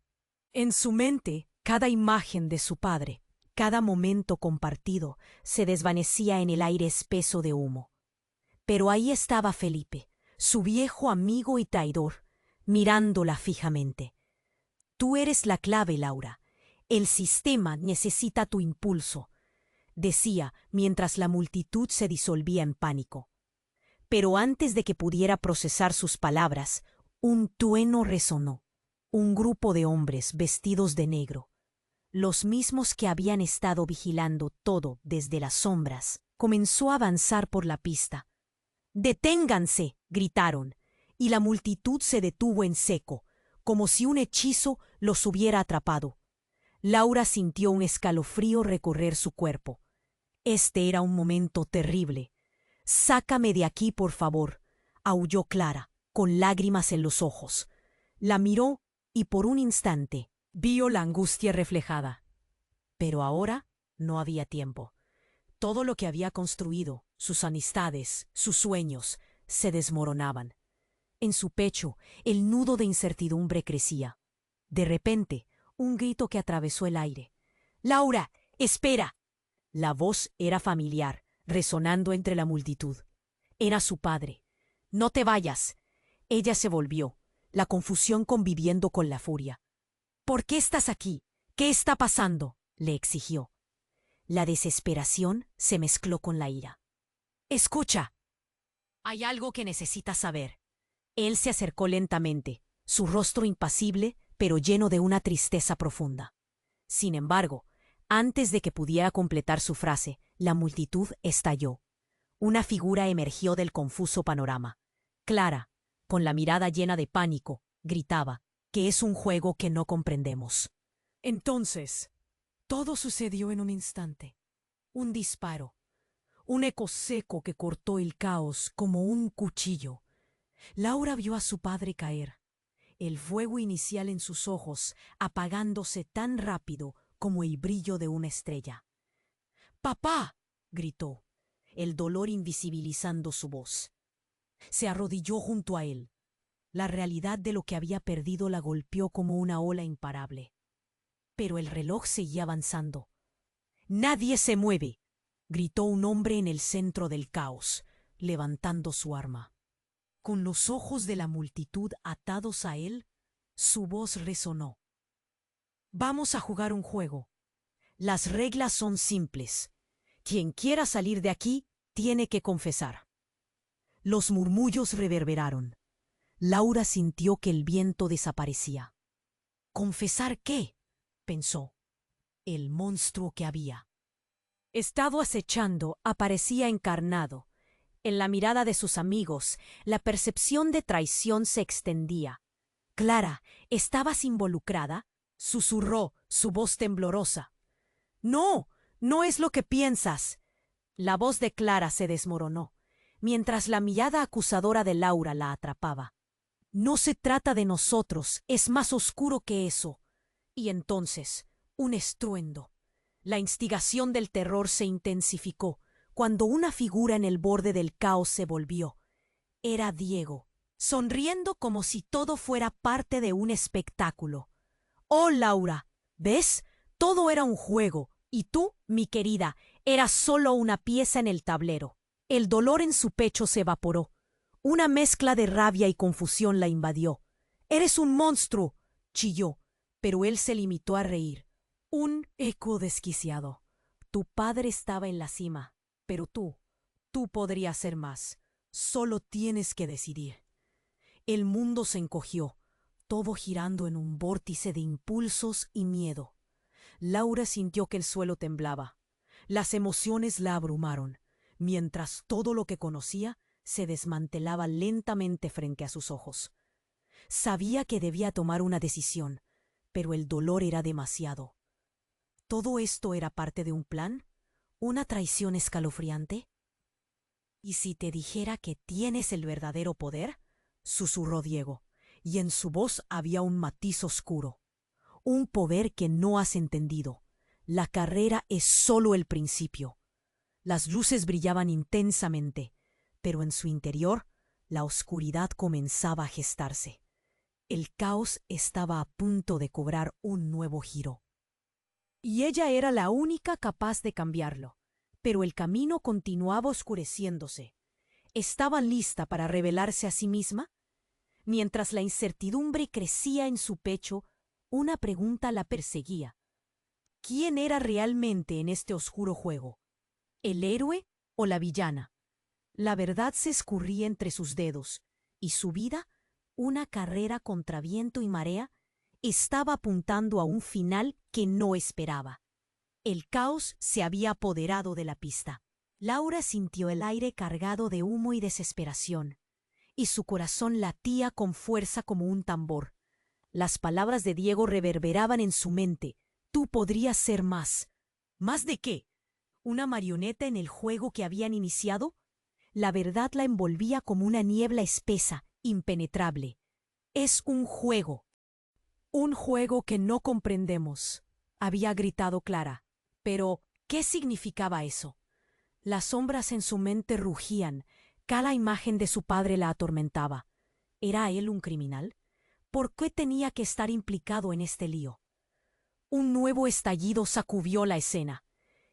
En su mente, cada imagen de su padre, cada momento compartido, se desvanecía en el aire espeso de humo. Pero ahí estaba Felipe, su viejo amigo y traidor, mirándola fijamente. Tú eres la clave, Laura. El sistema necesita tu impulso, decía mientras la multitud se disolvía en pánico. Pero antes de que pudiera procesar sus palabras, un trueno resonó. Un grupo de hombres vestidos de negro, los mismos que habían estado vigilando todo desde las sombras, comenzó a avanzar por la pista. ¡Deténganse!, gritaron, y la multitud se detuvo en seco, como si un hechizo los hubiera atrapado. Laura sintió un escalofrío recorrer su cuerpo. Este era un momento terrible. «Sácame de aquí, por favor», aulló Clara, con lágrimas en los ojos. La miró y por un instante vio la angustia reflejada. Pero ahora no había tiempo. Todo lo que había construido, sus amistades, sus sueños, se desmoronaban. En su pecho, el nudo de incertidumbre crecía. De repente, un grito que atravesó el aire. «¡Laura, espera!». La voz era familiar, resonando entre la multitud. Era su padre. «¡No te vayas!». Ella se volvió, la confusión conviviendo con la furia. «¿Por qué estás aquí? ¿Qué está pasando?», le exigió. La desesperación se mezcló con la ira. «Escucha. Hay algo que necesitas saber». Él se acercó lentamente, su rostro impasible, pero lleno de una tristeza profunda. Sin embargo, antes de que pudiera completar su frase, la multitud estalló. Una figura emergió del confuso panorama. Clara, con la mirada llena de pánico, gritaba que es un juego que no comprendemos. Entonces, todo sucedió en un instante. Un disparo, un eco seco que cortó el caos como un cuchillo. Laura vio a su padre caer, el fuego inicial en sus ojos apagándose tan rápido como el brillo de una estrella. «¡Papá!», gritó, el dolor invisibilizando su voz. Se arrodilló junto a él. La realidad de lo que había perdido la golpeó como una ola imparable. Pero el reloj seguía avanzando. «¡Nadie se mueve!», gritó un hombre en el centro del caos, levantando su arma. Con los ojos de la multitud atados a él, su voz resonó. «Vamos a jugar un juego. Las reglas son simples. Quien quiera salir de aquí tiene que confesar». Los murmullos reverberaron. Laura sintió que el viento desaparecía. «¿Confesar qué?», pensó. El monstruo que había estado acechando aparecía encarnado. En la mirada de sus amigos, la percepción de traición se extendía. «Clara, ¿estabas involucrada?», susurró su voz temblorosa. «No, no es lo que piensas». La voz de Clara se desmoronó, mientras la mirada acusadora de Laura la atrapaba. «No se trata de nosotros, es más oscuro que eso». Y entonces, un estruendo. La instigación del terror se intensificó cuando una figura en el borde del caos se volvió. Era Diego, sonriendo como si todo fuera parte de un espectáculo. «Oh, Laura, ¿ves? Todo era un juego, y tú, mi querida, eras solo una pieza en el tablero». El dolor en su pecho se evaporó. Una mezcla de rabia y confusión la invadió. «¡Eres un monstruo!», chilló, pero él se limitó a reír. Un eco desquiciado. «Tu padre estaba en la cima, pero tú podrías ser más. Solo tienes que decidir». El mundo se encogió, todo girando en un vórtice de impulsos y miedo. Laura sintió que el suelo temblaba. Las emociones la abrumaron, mientras todo lo que conocía se desmantelaba lentamente frente a sus ojos. Sabía que debía tomar una decisión, pero el dolor era demasiado. ¿Todo esto era parte de un plan? ¿Una traición escalofriante? «¿Y si te dijera que tienes el verdadero poder?», susurró Diego, y en su voz había un matiz oscuro. «Un poder que no has entendido. La carrera es solo el principio». Las luces brillaban intensamente, pero en su interior la oscuridad comenzaba a gestarse. El caos estaba a punto de cobrar un nuevo giro. Y ella era la única capaz de cambiarlo. Pero el camino continuaba oscureciéndose. ¿Estaba lista para revelarse a sí misma? Mientras la incertidumbre crecía en su pecho, una pregunta la perseguía. ¿Quién era realmente en este oscuro juego? ¿El héroe o la villana? La verdad se escurría entre sus dedos, y su vida, una carrera contra viento y marea, estaba apuntando a un final que no esperaba. El caos se había apoderado de la pista. Laura sintió el aire cargado de humo y desesperación, y su corazón latía con fuerza como un tambor. Las palabras de Diego reverberaban en su mente. Tú podrías ser más. ¿Más de qué? ¿Una marioneta en el juego que habían iniciado? La verdad la envolvía como una niebla espesa, impenetrable. Es un juego. Un juego que no comprendemos, había gritado Clara. Pero, ¿qué significaba eso? Las sombras en su mente rugían. Cada imagen de su padre la atormentaba. ¿Era él un criminal? ¿Por qué tenía que estar implicado en este lío? Un nuevo estallido sacudió la escena,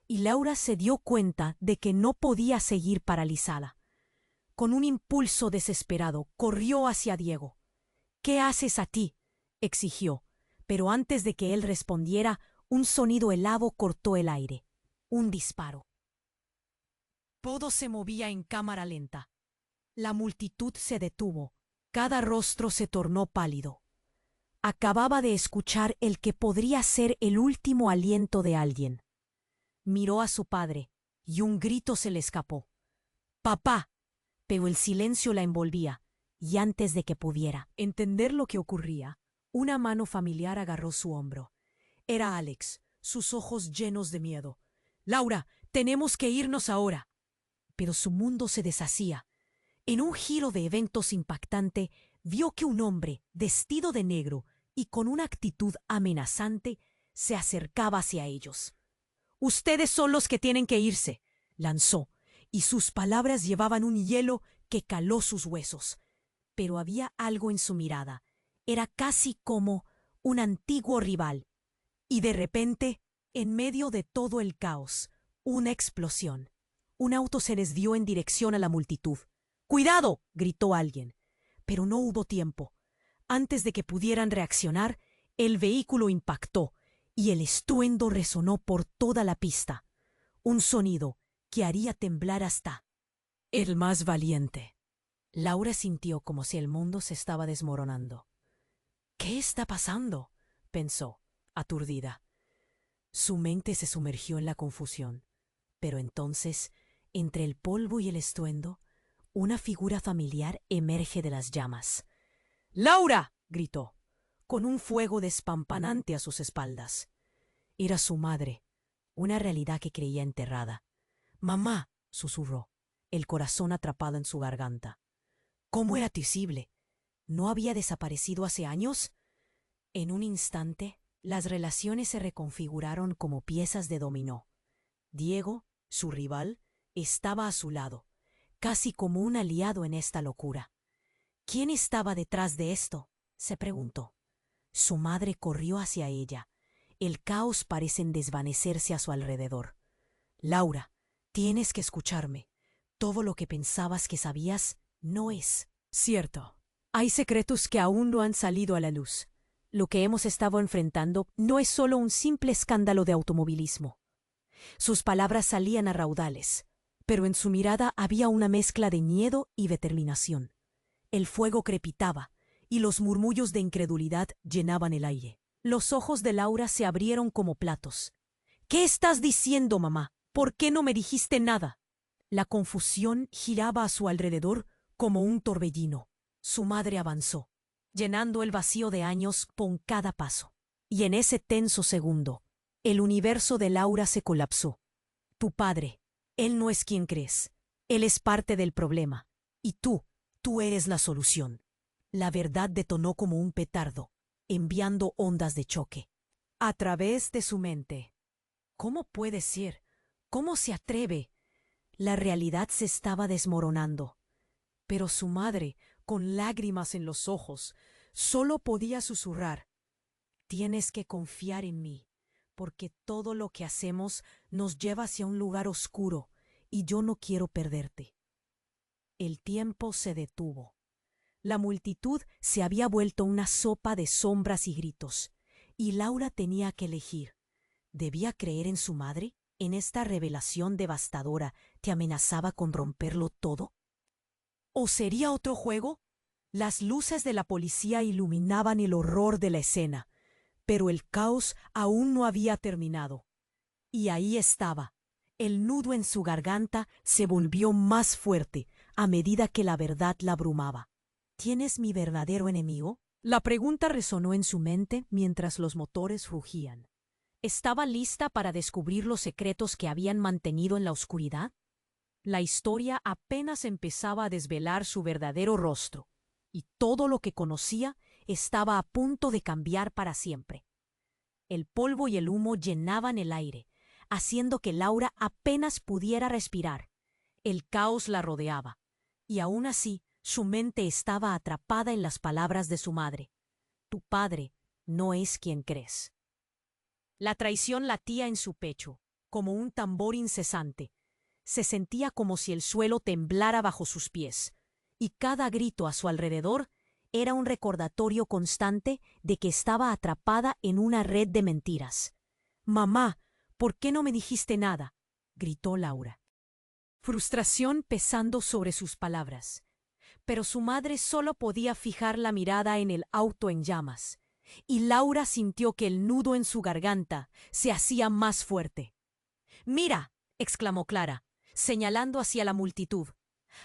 y Laura se dio cuenta de que no podía seguir paralizada. Con un impulso desesperado, corrió hacia Diego. ¿Qué haces a ti?, exigió, pero antes de que él respondiera, un sonido helado cortó el aire. Un disparo. Todo se movía en cámara lenta. La multitud se detuvo. Cada rostro se tornó pálido. Acababa de escuchar el que podría ser el último aliento de alguien. Miró a su padre, y un grito se le escapó. ¡Papá! Pero el silencio la envolvía, y antes de que pudiera entender lo que ocurría, una mano familiar agarró su hombro. Era Alex, sus ojos llenos de miedo. «Laura, tenemos que irnos ahora». Pero su mundo se deshacía. En un giro de eventos impactante, vio que un hombre, vestido de negro y con una actitud amenazante, se acercaba hacia ellos. «Ustedes son los que tienen que irse», lanzó, y sus palabras llevaban un hielo que caló sus huesos. Pero había algo en su mirada. Era casi como un antiguo rival. Y de repente, en medio de todo el caos, una explosión. Un auto se desvió en dirección a la multitud. «¡Cuidado!», gritó alguien. Pero no hubo tiempo. Antes de que pudieran reaccionar, el vehículo impactó y el estruendo resonó por toda la pista. Un sonido que haría temblar hasta el más valiente. Laura sintió como si el mundo se estaba desmoronando. «¿Qué está pasando?», pensó, aturdida. Su mente se sumergió en la confusión. Pero entonces, entre el polvo y el estruendo, una figura familiar emerge de las llamas. «¡Laura!», gritó, con un fuego despampanante a sus espaldas. Era su madre, una realidad que creía enterrada. «¡Mamá!», susurró, el corazón atrapado en su garganta. ¿Cómo era posible? ¿No había desaparecido hace años? En un instante, las relaciones se reconfiguraron como piezas de dominó. Diego, su rival, estaba a su lado, casi como un aliado en esta locura. ¿Quién estaba detrás de esto?, se preguntó. Su madre corrió hacia ella. El caos parece desvanecerse a su alrededor. «Laura, tienes que escucharme. Todo lo que pensabas que sabías no es cierto. Hay secretos que aún no han salido a la luz. Lo que hemos estado enfrentando no es solo un simple escándalo de automovilismo». Sus palabras salían a raudales, pero en su mirada había una mezcla de miedo y determinación. El fuego crepitaba, y los murmullos de incredulidad llenaban el aire. Los ojos de Laura se abrieron como platos. «¿Qué estás diciendo, mamá? ¿Por qué no me dijiste nada?». La confusión giraba a su alrededor como un torbellino. Su madre avanzó, llenando el vacío de años con cada paso. Y en ese tenso segundo, el universo de Laura se colapsó. Tu padre, él no es quien crees. Él es parte del problema. Y tú eres la solución. La verdad detonó como un petardo, enviando ondas de choque a través de su mente. ¿Cómo puede ser? ¿Cómo se atreve? La realidad se estaba desmoronando. Pero su madre, con lágrimas en los ojos, solo podía susurrar: «Tienes que confiar en mí, porque todo lo que hacemos nos lleva hacia un lugar oscuro, y yo no quiero perderte». El tiempo se detuvo. La multitud se había vuelto una sopa de sombras y gritos, y Laura tenía que elegir. ¿Debía creer en su madre? ¿En esta revelación devastadora que amenazaba con romperlo todo? ¿O sería otro juego? Las luces de la policía iluminaban el horror de la escena, pero el caos aún no había terminado. Y ahí estaba. El nudo en su garganta se volvió más fuerte a medida que la verdad la abrumaba. ¿Quién es mi verdadero enemigo? La pregunta resonó en su mente mientras los motores rugían. ¿Estaba lista para descubrir los secretos que habían mantenido en la oscuridad? La historia apenas empezaba a desvelar su verdadero rostro, y todo lo que conocía estaba a punto de cambiar para siempre. El polvo y el humo llenaban el aire, haciendo que Laura apenas pudiera respirar. El caos la rodeaba, y aún así su mente estaba atrapada en las palabras de su madre. Tu padre no es quien crees. La traición latía en su pecho, como un tambor incesante. Se sentía como si el suelo temblara bajo sus pies, y cada grito a su alrededor era un recordatorio constante de que estaba atrapada en una red de mentiras. «Mamá, ¿por qué no me dijiste nada?», gritó Laura. Frustración pesando sobre sus palabras. Pero su madre solo podía fijar la mirada en el auto en llamas, y Laura sintió que el nudo en su garganta se hacía más fuerte. «¡Mira!», exclamó Clara, señalando hacia la multitud.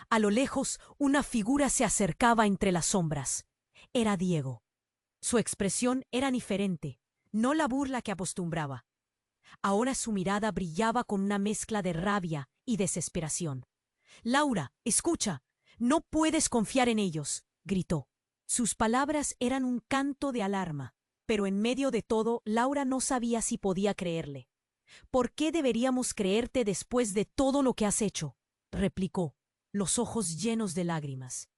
A lo lejos, una figura se acercaba entre las sombras. Era Diego. Su expresión era diferente, no la burla que acostumbraba. Ahora su mirada brillaba con una mezcla de rabia y desesperación. «Laura, escucha, no puedes confiar en ellos», gritó. Sus palabras eran un canto de alarma, pero en medio de todo, Laura no sabía si podía creerle. «¿Por qué deberíamos creerte después de todo lo que has hecho?», replicó, los ojos llenos de lágrimas.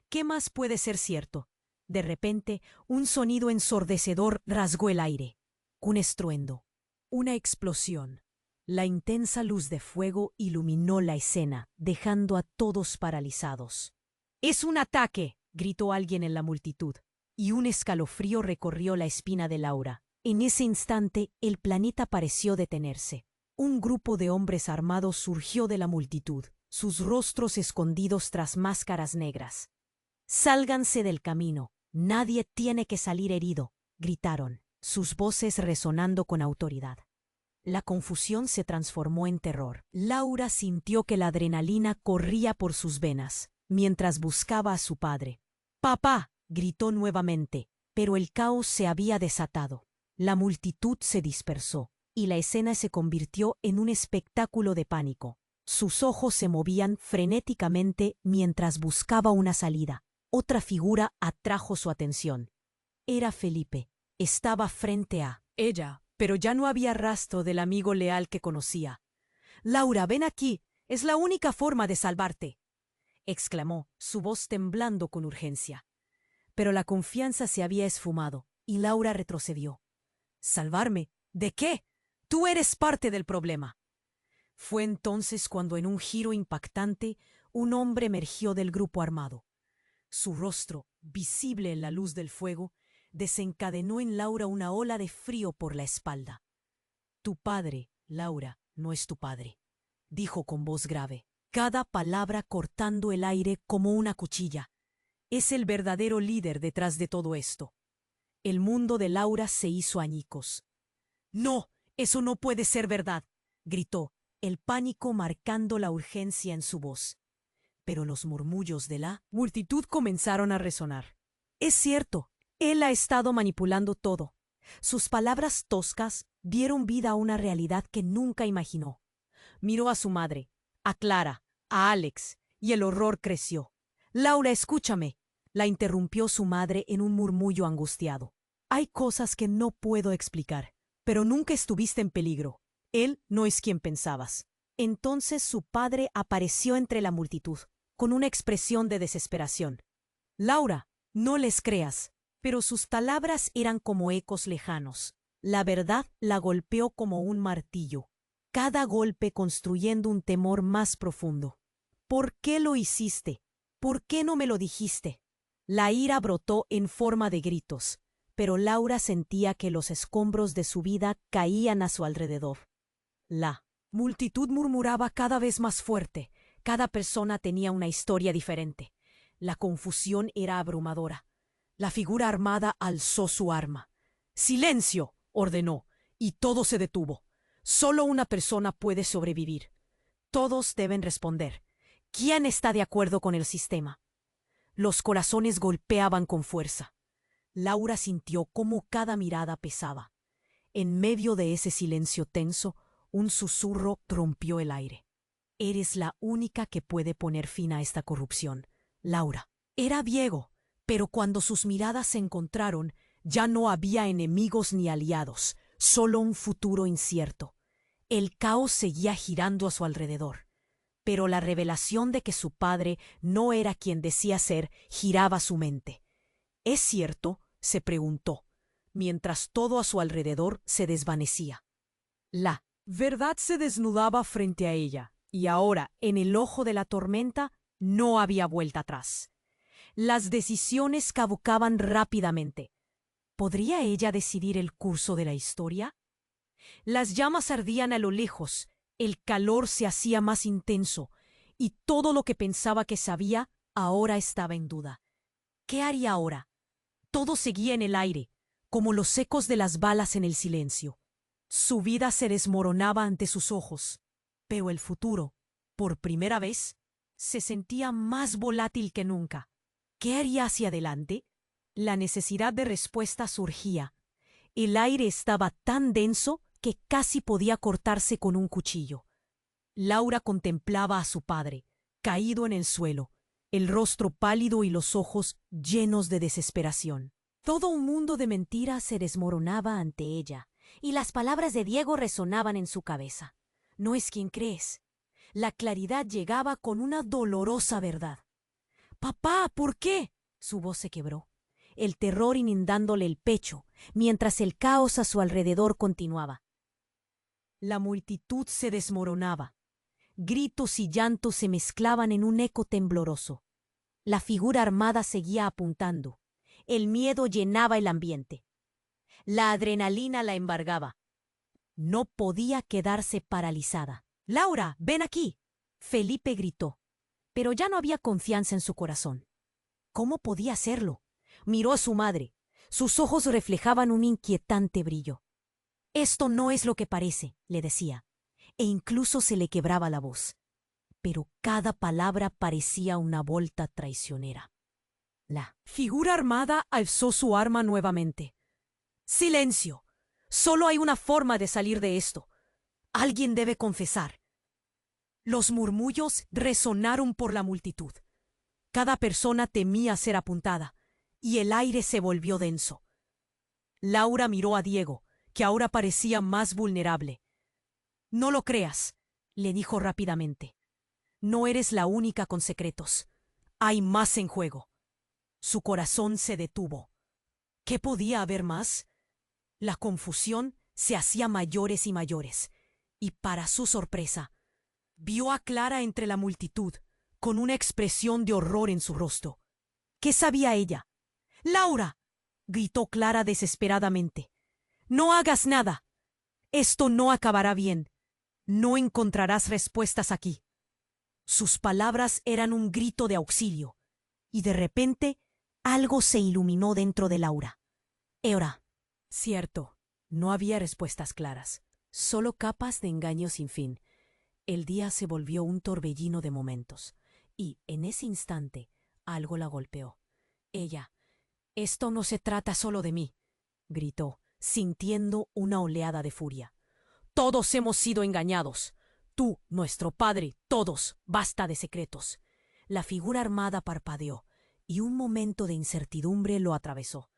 «¿Qué más puede ser cierto?». De repente, un sonido ensordecedor rasgó el aire. Un estruendo. Una explosión. La intensa luz de fuego iluminó la escena, dejando a todos paralizados. «¡Es un ataque!», gritó alguien en la multitud, y un escalofrío recorrió la espina de Laura. En ese instante, el planeta pareció detenerse. Un grupo de hombres armados surgió de la multitud, sus rostros escondidos tras máscaras negras. «Sálganse del camino. Nadie tiene que salir herido», gritaron, sus voces resonando con autoridad. La confusión se transformó en terror. Laura sintió que la adrenalina corría por sus venas, mientras buscaba a su padre. «¡Papá!», gritó nuevamente, pero el caos se había desatado. La multitud se dispersó, y la escena se convirtió en un espectáculo de pánico. Sus ojos se movían frenéticamente mientras buscaba una salida. Otra figura atrajo su atención. Era Felipe. Estaba frente a ella, pero ya no había rastro del amigo leal que conocía. «Laura, ven aquí. Es la única forma de salvarte», exclamó, su voz temblando con urgencia. Pero la confianza se había esfumado, y Laura retrocedió. «¿Salvarme? ¿De qué? Tú eres parte del problema». Fue entonces cuando, en un giro impactante, un hombre emergió del grupo armado. Su rostro, visible en la luz del fuego, desencadenó en Laura una ola de frío por la espalda. «Tu padre, Laura, no es tu padre», dijo con voz grave, cada palabra cortando el aire como una cuchilla. «Es el verdadero líder detrás de todo esto». El mundo de Laura se hizo añicos. «No, eso no puede ser verdad», gritó, el pánico marcando la urgencia en su voz. Pero los murmullos de la multitud comenzaron a resonar. «Es cierto, él ha estado manipulando todo». Sus palabras toscas dieron vida a una realidad que nunca imaginó. Miró a su madre, a Clara, a Alex, y el horror creció. «Laura, escúchame», la interrumpió su madre en un murmullo angustiado. «Hay cosas que no puedo explicar, pero nunca estuviste en peligro. Él no es quien pensabas». Entonces su padre apareció entre la multitud, con una expresión de desesperación. Laura, no les creas. Pero sus palabras eran como ecos lejanos. La verdad la golpeó como un martillo, cada golpe construyendo un temor más profundo. ¿Por qué lo hiciste? ¿Por qué no me lo dijiste? La ira brotó en forma de gritos, pero Laura sentía que los escombros de su vida caían a su alrededor. La multitud murmuraba cada vez más fuerte. Cada persona tenía una historia diferente. La confusión era abrumadora. La figura armada alzó su arma. ¡Silencio!, ordenó, y todo se detuvo. Solo una persona puede sobrevivir. Todos deben responder. ¿Quién está de acuerdo con el sistema? Los corazones golpeaban con fuerza. Laura sintió cómo cada mirada pesaba. En medio de ese silencio tenso, un susurro rompió el aire. Eres la única que puede poner fin a esta corrupción, Laura. Era Diego, pero cuando sus miradas se encontraron, ya no había enemigos ni aliados, solo un futuro incierto. El caos seguía girando a su alrededor, pero la revelación de que su padre no era quien decía ser giraba su mente. ¿Es cierto?, se preguntó, mientras todo a su alrededor se desvanecía. La verdad se desnudaba frente a ella, y ahora, en el ojo de la tormenta, no había vuelta atrás. Las decisiones caducaban rápidamente. ¿Podría ella decidir el curso de la historia? Las llamas ardían a lo lejos, el calor se hacía más intenso, y todo lo que pensaba que sabía ahora estaba en duda. ¿Qué haría ahora? Todo seguía en el aire, como los ecos de las balas en el silencio. Su vida se desmoronaba ante sus ojos, pero el futuro, por primera vez, se sentía más volátil que nunca. ¿Qué haría hacia adelante? La necesidad de respuesta surgía. El aire estaba tan denso que casi podía cortarse con un cuchillo. Laura contemplaba a su padre, caído en el suelo, el rostro pálido y los ojos llenos de desesperación. Todo un mundo de mentiras se desmoronaba ante ella, y las palabras de Diego resonaban en su cabeza. No es quien crees. La claridad llegaba con una dolorosa verdad. «Papá, ¿por qué?», su voz se quebró, el terror inundándole el pecho, mientras el caos a su alrededor continuaba. La multitud se desmoronaba. Gritos y llantos se mezclaban en un eco tembloroso. La figura armada seguía apuntando. El miedo llenaba el ambiente. La adrenalina la embargaba. No podía quedarse paralizada. «Laura, ven aquí», Felipe gritó, pero ya no había confianza en su corazón. ¿Cómo podía hacerlo? Miró a su madre. Sus ojos reflejaban un inquietante brillo. «Esto no es lo que parece», le decía, e incluso se le quebraba la voz. Pero cada palabra parecía una volta traicionera. La figura armada alzó su arma nuevamente. «Silencio. Solo hay una forma de salir de esto. Alguien debe confesar». Los murmullos resonaron por la multitud. Cada persona temía ser apuntada, y el aire se volvió denso. Laura miró a Diego, que ahora parecía más vulnerable. «No lo creas», le dijo rápidamente. «No eres la única con secretos. Hay más en juego». Su corazón se detuvo. ¿Qué podía haber más? La confusión se hacía mayores y mayores, y para su sorpresa, vio a Clara entre la multitud, con una expresión de horror en su rostro. ¿Qué sabía ella? «¡Laura!», gritó Clara desesperadamente. «No hagas nada. Esto no acabará bien. No encontrarás respuestas aquí». Sus palabras eran un grito de auxilio, y de repente algo se iluminó dentro de Laura. Era cierto, no había respuestas claras, solo capas de engaño sin fin. El día se volvió un torbellino de momentos, y en ese instante algo la golpeó. Ella, «Esto no se trata solo de mí», gritó, sintiendo una oleada de furia. «Todos hemos sido engañados. Tú, nuestro padre, todos. Basta de secretos». La figura armada parpadeó, y un momento de incertidumbre lo atravesó.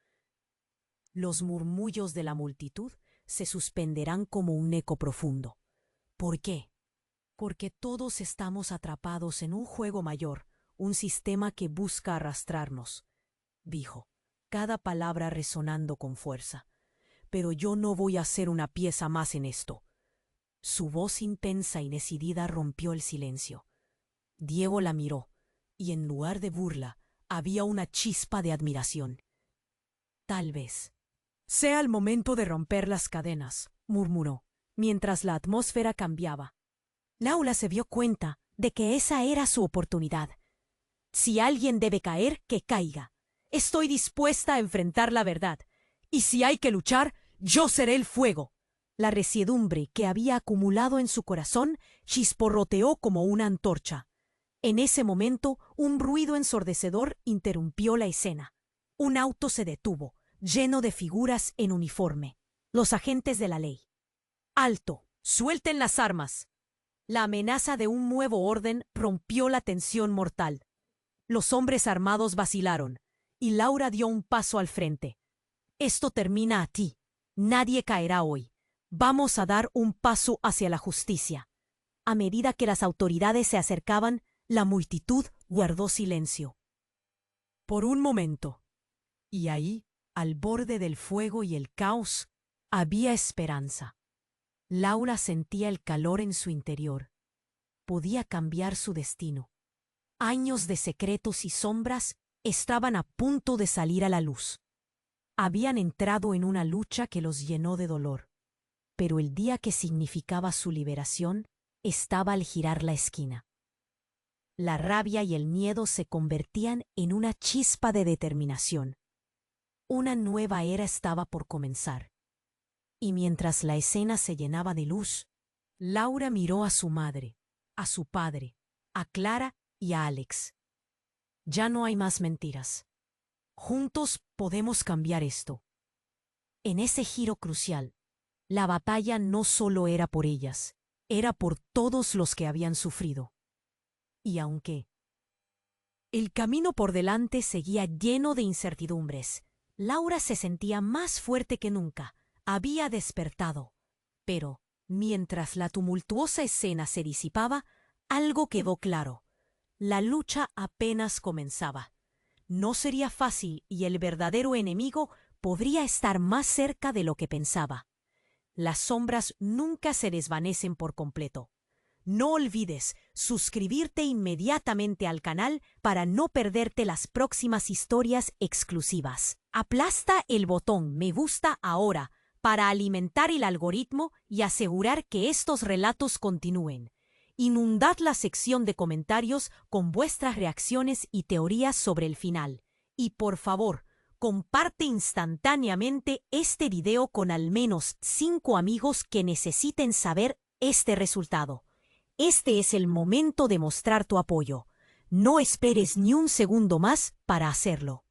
Los murmullos de la multitud se suspenderán como un eco profundo. ¿Por qué? Porque todos estamos atrapados en un juego mayor, un sistema que busca arrastrarnos, dijo, cada palabra resonando con fuerza. Pero yo no voy a ser una pieza más en esto. Su voz intensa y decidida rompió el silencio. Diego la miró, y en lugar de burla, había una chispa de admiración. Tal vez sea el momento de romper las cadenas, murmuró, mientras la atmósfera cambiaba. Laura se dio cuenta de que esa era su oportunidad. Si alguien debe caer, que caiga. Estoy dispuesta a enfrentar la verdad. Y si hay que luchar, yo seré el fuego. La resiedumbre que había acumulado en su corazón chisporroteó como una antorcha. En ese momento, un ruido ensordecedor interrumpió la escena. Un auto se detuvo, lleno de figuras en uniforme. Los agentes de la ley. ¡Alto! ¡Suelten las armas! La amenaza de un nuevo orden rompió la tensión mortal. Los hombres armados vacilaron, y Laura dio un paso al frente. Esto termina aquí. Nadie caerá hoy. Vamos a dar un paso hacia la justicia. A medida que las autoridades se acercaban, la multitud guardó silencio. Por un momento. Y ahí, al borde del fuego y el caos, había esperanza. Laura sentía el calor en su interior. Podía cambiar su destino. Años de secretos y sombras estaban a punto de salir a la luz. Habían entrado en una lucha que los llenó de dolor. Pero el día que significaba su liberación estaba al girar la esquina. La rabia y el miedo se convertían en una chispa de determinación. Una nueva era estaba por comenzar. Y mientras la escena se llenaba de luz, Laura miró a su madre, a su padre, a Clara y a Alex. Ya no hay más mentiras. Juntos podemos cambiar esto. En ese giro crucial, la batalla no solo era por ellas, era por todos los que habían sufrido. Y aunque el camino por delante seguía lleno de incertidumbres, Laura se sentía más fuerte que nunca. Había despertado. Pero, mientras la tumultuosa escena se disipaba, algo quedó claro. La lucha apenas comenzaba. No sería fácil y el verdadero enemigo podría estar más cerca de lo que pensaba. Las sombras nunca se desvanecen por completo. No olvides suscribirte inmediatamente al canal para no perderte las próximas historias exclusivas. Aplasta el botón me gusta ahora para alimentar el algoritmo y asegurar que estos relatos continúen. Inundad la sección de comentarios con vuestras reacciones y teorías sobre el final. Y por favor, comparte instantáneamente este video con al menos 5 amigos que necesiten saber este resultado. Este es el momento de mostrar tu apoyo. No esperes ni un segundo más para hacerlo.